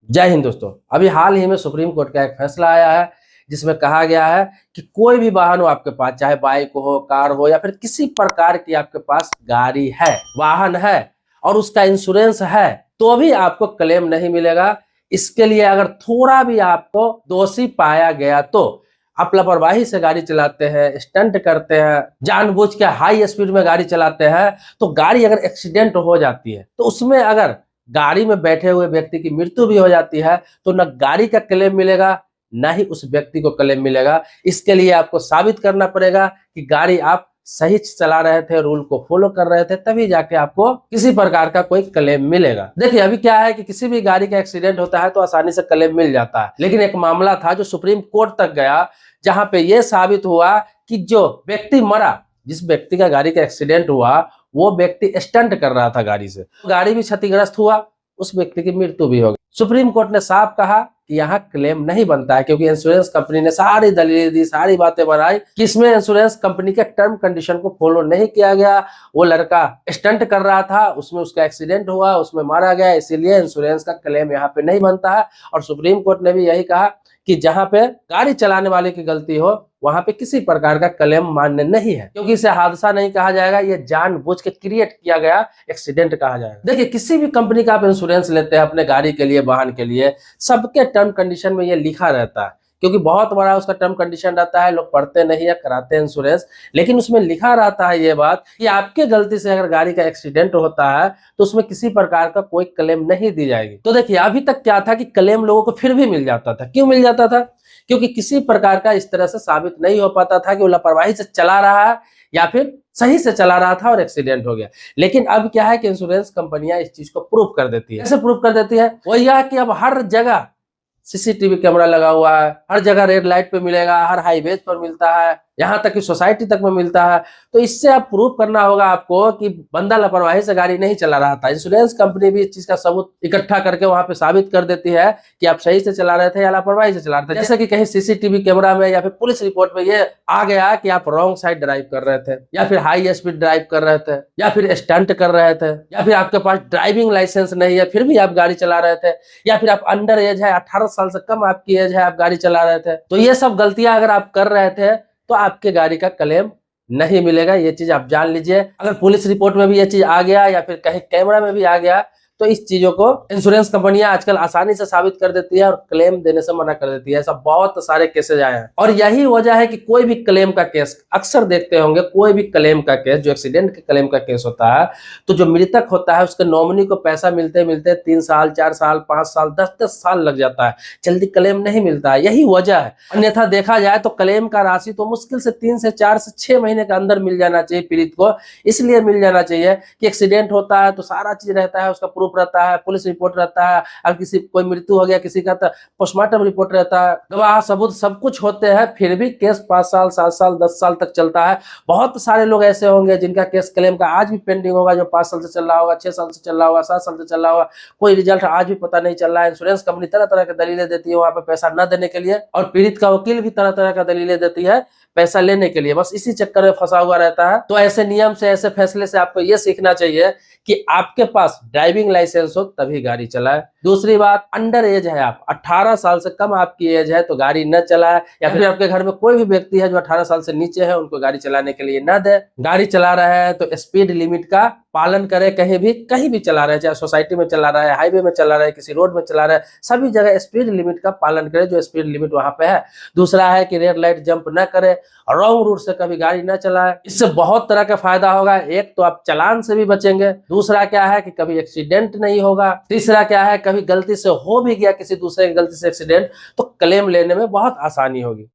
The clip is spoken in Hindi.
जय हिंद दोस्तों। अभी हाल ही में सुप्रीम कोर्ट का एक फैसला आया है जिसमें कहा गया है कि कोई भी वाहन हो आपके पास, चाहे बाइक हो, कार हो या फिर किसी प्रकार की आपके पास गाड़ी है, वाहन है और उसका इंश्योरेंस है, तो भी आपको क्लेम नहीं मिलेगा। इसके लिए अगर थोड़ा भी आपको दोषी पाया गया तो आप लापरवाही से गाड़ी चलाते हैं, स्टंट करते हैं, जानबूझ के हाई स्पीड में गाड़ी चलाते हैं, तो गाड़ी अगर एक्सीडेंट हो जाती है तो उसमें अगर गाड़ी में बैठे हुए व्यक्ति की मृत्यु भी हो जाती है तो न गाड़ी का क्लेम मिलेगा, न ही उस व्यक्ति को क्लेम मिलेगा। इसके लिए आपको साबित करना पड़ेगा कि गाड़ी आप सही चला रहे थे, रूल को फॉलो कर रहे थे, तभी जाके आपको किसी प्रकार का कोई क्लेम मिलेगा। देखिए अभी क्या है कि किसी भी गाड़ी का एक्सीडेंट होता है तो आसानी से क्लेम मिल जाता है, लेकिन एक मामला था जो सुप्रीम कोर्ट तक गया, जहां पे यह साबित हुआ कि जो व्यक्ति मरा, जिस व्यक्ति का गाड़ी का एक्सीडेंट हुआ, वो व्यक्ति स्टंट कर रहा था गाड़ी से, गाड़ी भी क्षतिग्रस्त हुआ, उस व्यक्ति की मृत्यु भी हो गई। सुप्रीम कोर्ट ने साफ कहा कि यहाँ क्लेम नहीं बनता है, क्योंकि इंश्योरेंस कंपनी ने सारी दलीलें दी, सारी बातें बनाई कि इसमें इंश्योरेंस कंपनी के टर्म कंडीशन को फॉलो नहीं किया गया। वो लड़का स्टंट कर रहा था, उसमें उसका एक्सीडेंट हुआ, उसमें मारा गया, इसीलिए इंश्योरेंस का क्लेम यहाँ पे नहीं बनता है। और सुप्रीम कोर्ट ने भी यही कहा कि जहां पे गाड़ी चलाने वाले की गलती हो वहां पे किसी प्रकार का क्लेम मान्य नहीं है, क्योंकि इसे हादसा नहीं कहा जाएगा, ये जानबूझ के क्रिएट किया गया एक्सीडेंट कहा जाएगा। देखिए किसी भी कंपनी का आप इंश्योरेंस लेते हैं अपने गाड़ी के लिए, वाहन के लिए, सबके टर्म कंडीशन में ये लिखा रहता है, क्योंकि बहुत बड़ा उसका टर्म कंडीशन रहता है, लोग पढ़ते नहीं है, कराते हैं इंश्योरेंस, लेकिन उसमें लिखा रहता है ये बात कि आपके गलती से अगर गाड़ी का एक्सीडेंट होता है तो उसमें किसी प्रकार का कोई क्लेम नहीं दी जाएगी। तो देखिए अभी तक क्या था कि क्लेम लोगों को फिर भी मिल जाता था। क्यों मिल जाता था? क्योंकि किसी प्रकार का इस तरह से साबित नहीं हो पाता था कि वो लापरवाही से चला रहा है या फिर सही से चला रहा था और एक्सीडेंट हो गया। लेकिन अब क्या है कि इंश्योरेंस कंपनियां इस चीज को प्रूफ कर देती है। कैसे प्रूफ कर देती है? वो यह कि अब हर जगह सीसीटीवी कैमरा लगा हुआ है, हर जगह रेड लाइट पे मिलेगा, हर हाईवे पर मिलता है, यहाँ तक कि सोसाइटी तक में मिलता है। तो इससे आप प्रूफ करना होगा आपको कि बंदा लापरवाही से गाड़ी नहीं चला रहा था। इंश्योरेंस कंपनी भी इस चीज का सबूत इकट्ठा करके वहां पे साबित कर देती है कि आप सही से चला रहे थे या लापरवाही से चला रहे थे। जैसे कि कहीं सीसीटीवी कैमरा में या फिर पुलिस रिपोर्ट में ये आ गया कि आप रॉन्ग साइड ड्राइव कर रहे थे, या फिर हाई स्पीड ड्राइव कर रहे थे, या फिर स्टंट कर रहे थे, या फिर आपके पास ड्राइविंग लाइसेंस नहीं है फिर भी आप गाड़ी चला रहे थे, या फिर आप अंडर एज है, 18 साल से कम आपकी एज है, आप गाड़ी चला रहे थे। तो ये सब गलतियां अगर आप कर रहे थे तो आपके गाड़ी का क्लेम नहीं मिलेगा। ये चीज आप जान लीजिए। अगर पुलिस रिपोर्ट में भी ये चीज आ गया या फिर कहीं कैमरा में भी आ गया तो इस चीजों को इंश्योरेंस कंपनियां आजकल आसानी से साबित कर देती है और क्लेम देने से मना कर देती है। ऐसा बहुत सारे केसेज आए हैं और यही वजह है कि कोई भी क्लेम का केस, अक्सर देखते होंगे, कोई भी क्लेम का केस, जो एक्सीडेंट के क्लेम का केस होता है, तो जो मृतक होता है उसके नॉमिनी को पैसा मिलते मिलते 3 साल, 4 साल, 5 साल, 10-10 साल लग जाता है, जल्दी क्लेम नहीं मिलता है। यही वजह है। अन्यथा देखा जाए तो क्लेम का राशि तो मुश्किल से 3 से 4 से 6 महीने के अंदर मिल जाना चाहिए पीड़ित को। इसलिए मिल जाना चाहिए कि एक्सीडेंट होता है तो सारा चीज रहता है, उसका प्रूफ रहता है, पुलिस रिपोर्ट रहता है, अगर किसी कोई मृत्यु हो गया किसी का तो पोस्टमार्टम रिपोर्ट रहता है, गवाह सबूत सब कुछ होते हैं, फिर भी केस 5 साल, 7 साल, 10 साल तक चलता है। बहुत सारे लोग ऐसे होंगे जिनका केस क्लेम का आज भी पेंडिंग होगा, जो 5 साल से चल रहा होगा, 6 साल से चल रहा होगा, 7 साल से चल रहा होगा, कोई रिजल्ट आज भी पता नहीं चल रहा है। इंश्योरेंस कंपनी तरह तरह की दलीलें देती है वहां पे पैसा न देने के लिए, और पीड़ित का वकील भी तरह तरह का दलीलें देती है पैसा लेने के लिए, बस इसी चक्कर में फंसा हुआ रहता है। तो ऐसे नियम से, ऐसे फैसले से आपको यह सीखना चाहिए कि आपके पास ड्राइविंग लाइसेंस हो तभी गाड़ी चलाए। दूसरी बात, अंडर एज है आप, 18 साल से कम आपकी एज है तो गाड़ी न चलाए, या फिर आपके घर में कोई भी व्यक्ति है जो 18 साल से नीचे है उनको गाड़ी चलाने के लिए न दे। गाड़ी चला रहा है तो स्पीड लिमिट का पालन करे, कहीं भी चला रहा है, चाहे सोसाइटी में चला रहा है, हाईवे में चला रहा है, किसी रोड में चला रहा है, सभी जगह स्पीड लिमिट का पालन करे जो स्पीड लिमिट वहां पे है। दूसरा है कि रेड लाइट जंप न करे, रॉन्ग रूट से कभी गाड़ी न चलाए। इससे बहुत तरह का फायदा होगा। एक तो आप चालान से भी बचेंगे, दूसरा क्या है कि कभी एक्सीडेंट नहीं होगा, तीसरा क्या है कभी गलती से हो भी गया किसी दूसरे की गलती से एक्सीडेंट तो क्लेम लेने में बहुत आसानी होगी।